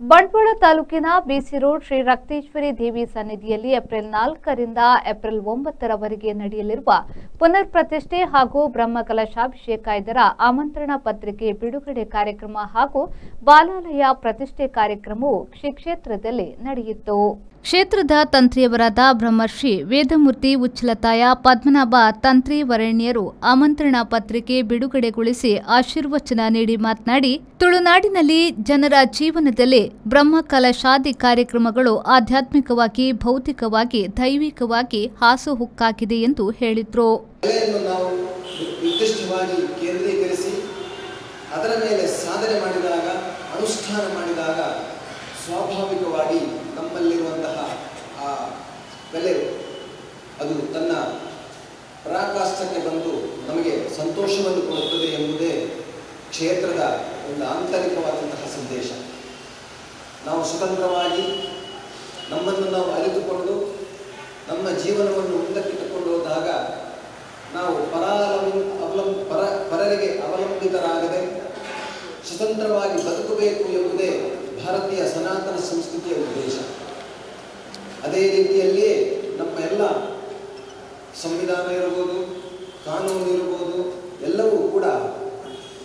ಬಂಟ್ವಾಳ ತಾಲೂಕಿನ ಬಿಸಿ ರೋಡ್ ಶ್ರೀ ರಕ್ತೇಶ್ವರಿ ದೇವಿ ಸನ್ನಿಧಿಯಲ್ಲಿ ಏಪ್ರಿಲ್ 4 ರಿಂದ ಏಪ್ರಿಲ್ 9 ರವರೆಗೆ ನಡೆಯಲಿರುವ ಪುನರ್ ಪ್ರತಿಷ್ಠೆ ಹಾಗೂ ಬ್ರಹ್ಮಕಲಶಾಭಿಷೇಕ ಇದರ ಆಮಂತ್ರಣ ಪತ್ರಿಕೆ ಬಿಡುಗಡೆ ಕಾರ್ಯಕ್ರಮ ಹಾಗೂ ಬಾಲಾಲಯ ಪ್ರತಿಷ್ಠೆ ಕಾರ್ಯಕ್ರಮವು ಶ್ರೀ ಕ್ಷೇತ್ರದಲ್ಲಿ ನಡೆಯಿತು. ಕ್ಷೇತ್ರದ ತಂತ್ರಿಯವರಾದ ಬ್ರಹ್ಮರ್ಷಿ ವೇದಮೂರ್ತಿ ಉಚ್ಚಲತಾಯ ಪದ್ಮನಾಭ ತಂತ್ರಿ ವರೇಣ್ಯರು ಆಮಂತ್ರಣ ಪತ್ರಿಕೆ ಬಿಡುಗಡೆಗೊಳಿಸಿ ಆಶೀರ್ವಚನ ನೀಡಿ ಮಾತನಾಡಿ, ತುಳುನಾಡಿನಲ್ಲಿ ಜನರ ಜೀವನದಲ್ಲಿ ಬ್ರಹ್ಮಕಲಶಾದಿ ಕಾರ್ಯಕ್ರಮಗಳು ಆಧ್ಯಾತ್ಮಿಕವಾಗಿ, ಭೌತಿಕವಾಗಿ, ದೈವಿಕವಾಗಿ ಹಾಸುಹೊಕ್ಕಾಗಿದೆ ಎಂದು ಹೇಳಿದರು. ಅದರ ಮೇಲೆ ಸಾಧನೆ ಮಾಡಿದಾಗ, ಅನುಷ್ಠಾನ ಮಾಡಿದಾಗ ಸ್ವಾಭಾವಿಕವಾಗಿ ನಮ್ಮಲ್ಲಿರುವಂತಹ ಆ ಬೆಲೆ ಅದು ತನ್ನ ಪರಾಕಾಷ್ಠಕ್ಕೆ ಬಂದು ನಮಗೆ ಸಂತೋಷವನ್ನು ಕೊಡುತ್ತದೆ ಎಂಬುದೇ ಕ್ಷೇತ್ರದ ಒಂದು ಆಂತರಿಕವಾದಂತಹ ಸಂದೇಶ. ನಾವು ಸ್ವತಂತ್ರವಾಗಿ ನಮ್ಮನ್ನು ನಾವು ಅರಿತುಕೊಂಡು ನಮ್ಮ ಜೀವನವನ್ನು ಮುಂದಕ್ಕಿಟ್ಟುಕೊಂಡು ಹೋದಾಗ ನಾವು ಪರರಿಗೆ ಅವಲಂಬಿತರಾಗದೆ ಸ್ವತಂತ್ರವಾಗಿ ಬದುಕಬೇಕು ಎಂಬುದೇ ಭಾರತೀಯ ಸನಾತನ ಸಂಸ್ಕೃತಿಯ ಉದ್ದೇಶ. ಅದೇ ರೀತಿಯಲ್ಲಿಯೇ ನಮ್ಮ ಎಲ್ಲ ಸಂವಿಧಾನ ಇರಬಹುದು, ಕಾನೂನು ಇರಬಹುದು, ಎಲ್ಲವೂ ಕೂಡ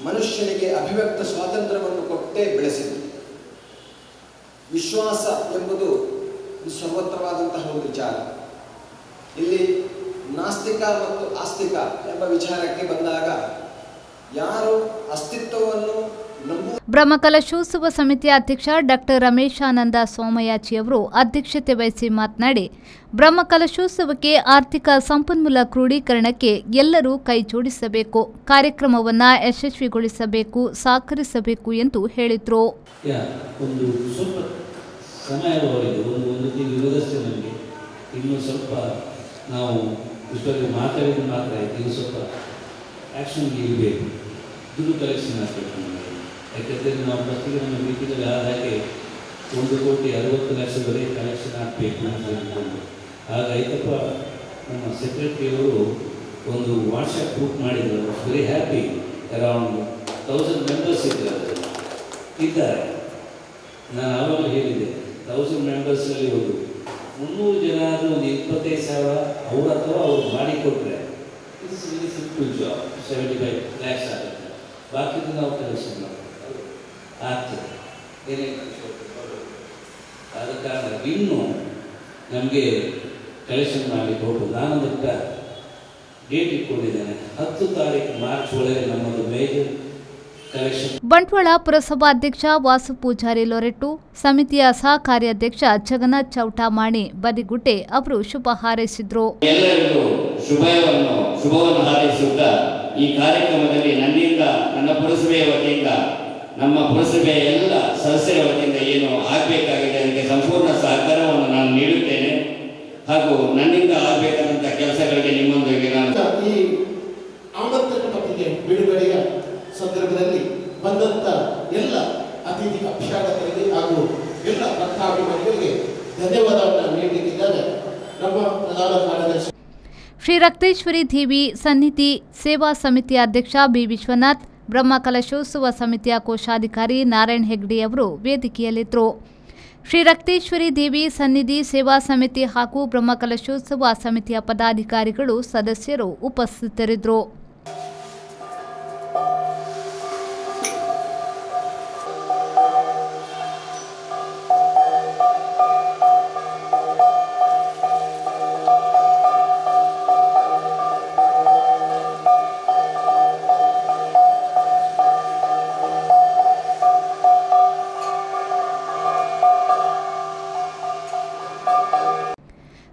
ಮನುಷ್ಯನಿಗೆ ಅಭಿವ್ಯಕ್ತ ಸ್ವಾತಂತ್ರ್ಯವನ್ನು ಕೊಟ್ಟೇ ಬೆಳೆಸಿದೆ. ವಿಶ್ವಾಸ ಎಂಬುದು ಸರ್ವತ್ರವಾದಂತಹ ಒಂದು ವಿಚಾರ. ಇಲ್ಲಿ ನಾಸ್ತಿಕ ಮತ್ತು ಆಸ್ತಿಕ ಎಂಬ ವಿಚಾರಕ್ಕೆ ಬಂದಾಗ ಯಾರು ಅಸ್ತಿತ್ವವನ್ನು ಬ್ರಹ್ಮಕಲಶೋತ್ಸವ ಸಮಿತಿಯ ಅಧ್ಯಕ್ಷ ಡಾಕ್ಟರ್ ರಮೇಶಾನಂದ ಸೋಮಯಾಜಿ ಅವರು ಅಧ್ಯಕ್ಷತೆ ವಹಿಸಿ ಮಾತನಾಡಿ, ಬ್ರಹ್ಮಕಲಶೋತ್ಸವಕ್ಕೆ ಆರ್ಥಿಕ ಸಂಪನ್ಮೂಲ ಕ್ರೋಢೀಕರಣಕ್ಕೆ ಎಲ್ಲರೂ ಕೈ ಜೋಡಿಸಬೇಕು, ಕಾರ್ಯಕ್ರಮವನ್ನು ಯಶಸ್ವಿಗೊಳಿಸಬೇಕು, ಸಹಕರಿಸಬೇಕು ಎಂದು ಹೇಳಿದರು. ಒಂದು ಸ್ವಲ್ಪ ಸಮಯದವರೆಗೆ ಒಂದು ತಿಂಗಳಷ್ಟೇ ನಮಗೆ ಇನ್ನು ಸ್ವಲ್ಪ ನಾವು ಇಷ್ಟೊಂದು ಮಾತಾಡಿದ ಮಾತ್ರ ಇನ್ನು ಸ್ವಲ್ಪ ಆ್ಯಕ್ಷನ್ಗೆ ಇರಬೇಕು, ದುಡ್ಡು ಕಲೆಕ್ಷನ್ ಆಗಬೇಕು ನಮಗೆ. ಯಾಕಂದರೆ ನಾವು ಫಸ್ಟಿಗೆ ನಮ್ಮ ಮೀಟಿಂಗಲ್ಲಿ ಹಾಗೆ 1,60,00,000 ಕಲೆಕ್ಷನ್ ಆಗಬೇಕು ಅಂತ ಹೇಳ್ಕೊಂಡು ಹಾಗಾಯ್ತಪ್ಪ. ನಮ್ಮ ಸೆಕ್ರೆಟರಿಯವರು ಒಂದು ವಾಟ್ಸಪ್ ಗ್ರೂಪ್ ಮಾಡಿದರು. Very happy. ಅರೌಂಡ್ 1000 ಮೆಂಬರ್ಸ್ ಇದ್ದಾರೆ. ನಾನು ಆವಾಗಲೂ ಹೇಳಿದೆ, 1000 ಮೆಂಬರ್ಸಲ್ಲಿ ಒಂದು 300 ಜನ ಆದರೂ ಒಂದು 25,000 ಅವ್ರ ಅಥವಾ ಅವ್ರು ಮಾಡಿಕೊಟ್ರೆ it's very simple job. 75 lakhs ಆಗುತ್ತೆ. ಬಾಕಿದು ನಾವು ಕಲೆಕ್ಷನ್ ಮಾಡ್ತೀವಿ ಆಗ್ತದೆ. ಆದ ಕಾರಣ ಇನ್ನು ನಮಗೆ ಕಲೆಕ್ಷನ್ ಮಾಡಲಿಕ್ಕೆ ಹೋಗ್ಬೋದು. ನಾನೊಂದು ಡೇಟ್ ಇಟ್ಕೊಂಡಿದ್ದೇನೆ, 10 ತಾರೀಕು ಮಾರ್ಚ್ ಒಳಗೆ ನಮ್ಮದು ಮೇಜರ್ ಕಲೆಕ್ಷನ್. ಬಂಟ್ವಾಳ ಪುರಸಭಾಧ್ಯಕ್ಷ ವಾಸು ಪೂಜಾರಿ ಲೊರೆಟ್ಟು, ಸಮಿತಿಯ ಸಹ ಕಾರ್ಯಾಧ್ಯಕ್ಷ ಜಗನ್ನಾಥ್ ಚೌಟಾಮಾಣಿ ಬದಿಗುಡ್ಡೆ ಅವರು ಶುಭ ಹಾರೈಸಿದ್ರು. ಎಲ್ಲರಿಗೂ ಶುಭವನ್ನು ಹಾರೈಸುತ್ತಾ ಈ ಕಾರ್ಯಕ್ರಮದಲ್ಲಿ ನನ್ನಿಂದ, ನನ್ನ ಪುರಸಭೆಯ ವತಿಯಿಂದ, ನಮ್ಮ ಪುರಸಭೆಯ ಎಲ್ಲ ಸದಸ್ಯರ ವತಿಯಿಂದ ಏನು ಆಗಬೇಕಾಗಿದೆ ಅದಕ್ಕೆ ಸಂಪೂರ್ಣ ಸಹಕಾರವನ್ನು ನಾನು ನೀಡುತ್ತೇನೆ. ಹಾಗೂ ನನ್ನಿಂದ ಆಗಬೇಕಾದಂಥ ಕೆಲಸಗಳಿಗೆ ನಿಮ್ಮೊಂದಿಗೆ ನಾನು ಈ ಆಮಂತ್ರಣ ಪತ್ರಿಕೆ ಬಿಡುಗಡೆಯ ಸಂದರ್ಭದಲ್ಲಿ ಬಂದಂತ ಎಲ್ಲ ಅತಿಥಿ ಅಭ್ಯಾಗತರಿಗೆ ಹಾಗೂ ಎಲ್ಲ ಭಕ್ತಾಭಿಮಾನಿಗಳಿಗೆ ಧನ್ಯವಾದವನ್ನು ನೀಡಲಿಕ್ಕಿದ್ದಾರೆ. ನಮ್ಮ ಪ್ರಧಾನ ಕಾರ್ಯದರ್ಶಿ ಶ್ರೀ ರಕ್ತೇಶ್ವರಿ ದೇವಿ ಸನ್ನಿಧಿ ಸೇವಾ ಸಮಿತಿಯ ಅಧ್ಯಕ್ಷ ಬಿ ವಿಶ್ವನಾಥ್, ಬ್ರಹ್ಮಕಲಶೋತ್ಸವ ಸಮಿತಿಯ ಕೋಶಾಧಿಕಾರಿ ನಾರಾಯಣ್ ಹೆಗ್ಡೆ ಅವರು ವೇದಿಕೆಯಲ್ಲಿದ್ದರು. ಶ್ರೀ ರಕ್ತೇಶ್ವರಿ ದೇವಿ ಸನ್ನಿಧಿ ಸೇವಾ ಸಮಿತಿ ಹಾಗೂ ಬ್ರಹ್ಮಕಲಶೋತ್ಸವ ಸಮಿತಿಯ ಪದಾಧಿಕಾರಿಗಳು, ಸದಸ್ಯರು ಉಪಸ್ಥಿತರಿದ್ದರು.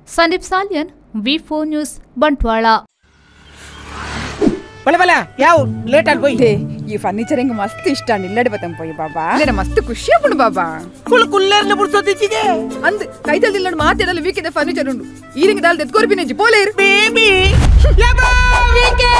Sandeep Salian, V4 news, Bantwal. ಬಲೆ ಯಾವ ಲೇಟ್ ಆಗಿ ಈ ಫರ್ನಿಚರ್ ಹೆಂಗ ಮಸ್ತ್ ಇಷ್ಟ ನಿಲ್ಲಡಿ ಬತ್ತಂ ಪೋಯಿ ಬಾಬಾ ಇಲ್ಲ ಮಸ್ತ್ ಖುಷಿ ಆಗ್ಬಿಡು ಬಾಬಾ ಕುಲ್ಲರ್ನ ಬುಡ್ಸೋದಿಚ್ಚಿಗೆ ಅಂದ್ ಕೈದಲ್ಲಿ ನಿಲ್ಲಡ್ ಮಾತಾಡಲು ವೀಕಿದ ಫರ್ನಿಚರ್ ಉಂಡು ಈರಿಂಗ್ ದಾಲ್ ದೆತ್ಕೋರ್ಬಿನೆ ಜಿ ಪೋಲೇರ್ ಬೇಬಿ ಯಬಾ ವೀಕೆ